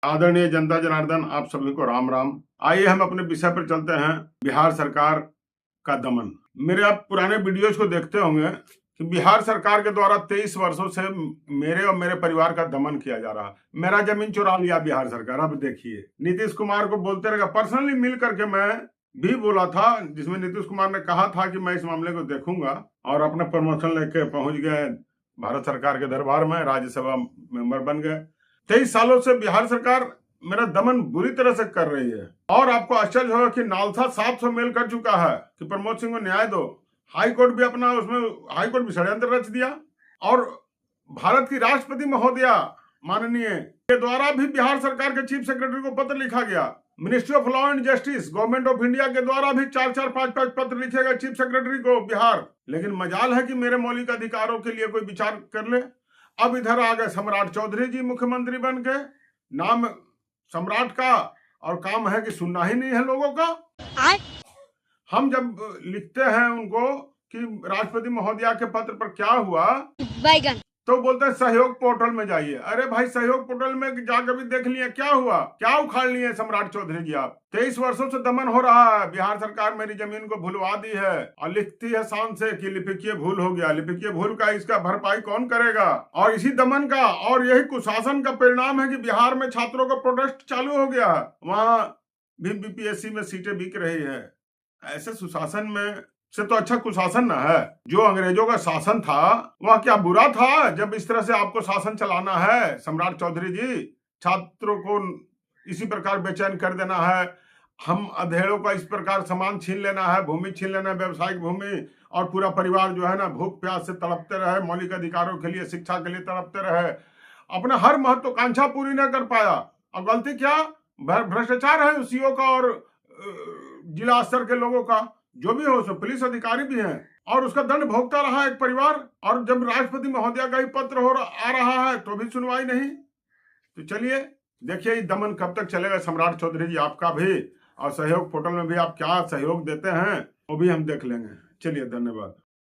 आदरणीय जनता जनार्दन, आप सभी को राम राम। आइए हम अपने विषय पर चलते हैं, बिहार सरकार का दमन। मेरे आप पुराने वीडियोज को देखते होंगे कि बिहार सरकार के द्वारा 23 वर्षों से मेरे और मेरे परिवार का दमन किया जा रहा। मेरा जमीन चुरा लिया बिहार सरकार। अब देखिए, नीतीश कुमार को बोलते रहेगा। पर्सनली मिल करके मैं भी बोला था, जिसमें नीतीश कुमार ने कहा था कि मैं इस मामले को देखूंगा, और अपना प्रमोशन लेके पहुंच गए भारत सरकार के दरबार में, राज्यसभा मेंबर बन गए। 23 सालों से बिहार सरकार मेरा दमन बुरी तरह से कर रही है। और आपको आश्चर्य होगा कि नालसा 700 मेल कर चुका है कि प्रमोद सिंह को न्याय दो। हाईकोर्ट भी अपना हाईकोर्ट भी षड्यंत्र रच दिया, और भारत की राष्ट्रपति महोदया माननीय के द्वारा भी बिहार सरकार के चीफ सेक्रेटरी को पत्र लिखा गया। Ministry of law and justice, government of India के द्वारा भी 4-4, 5-5 पत्र लिखे गए चीफ सेक्रेटरी को बिहार। लेकिन मजाल है कि मेरे मौलिक अधिकारों के लिए कोई विचार कर ले। अब इधर आ गए सम्राट चौधरी जी मुख्यमंत्री बन के। नाम सम्राट का, और काम है कि सुनना ही नहीं है लोगों का। हम जब लिखते हैं उनको कि राष्ट्रपति महोदया के पत्र पर क्या हुआ, तो बोलते हैं सहयोग पोर्टल में जाइए। अरे भाई, सहयोग पोर्टल में जाकर भी देख लिए क्या हुआ, क्या उखाड़ लिए सम्राट चौधरी जी आप। 23 वर्षों से दमन हो रहा है। बिहार सरकार मेरी जमीन को भुलवा दी है और लिखती है शान से कि लिपिकीय भूल हो गया। लिपिकीय भूल का इसका भरपाई कौन करेगा? और इसी दमन का और यही कुशासन का परिणाम है कि बिहार में छात्रों का प्रोटेस्ट चालू हो गया है। वहां भी बीपीएससी में सीटें बिक रही है। ऐसे सुशासन में से तो अच्छा कुशासन न है। जो अंग्रेजों का शासन था वह क्या बुरा था, जब इस तरह से आपको शासन चलाना है सम्राट चौधरी जी? छात्रों को इसी प्रकार बेचैन कर देना है, हम अधेड़ों का इस प्रकार सामान छीन लेना है, भूमि छीन लेना है, व्यवसायिक भूमि, और पूरा परिवार जो है ना भूख प्यास से तड़पते रहे, मौलिक अधिकारों के लिए, शिक्षा के लिए तड़पते रहे, अपना हर महत्वाकांक्षा पूरी न कर पाया। और गलती क्या? भ्रष्टाचार है सीओ का और जिला स्तर के लोगों का, जो भी हो, सब पुलिस अधिकारी भी हैं, और उसका दंड भोगता रहा एक परिवार। और जब राष्ट्रपति महोदया का ही पत्र आ रहा है तो भी सुनवाई नहीं। तो चलिए देखिए दमन कब तक चलेगा सम्राट चौधरी जी आपका भी, और सहयोग पोर्टल में भी आप क्या सहयोग देते हैं वो भी हम देख लेंगे। चलिए, धन्यवाद।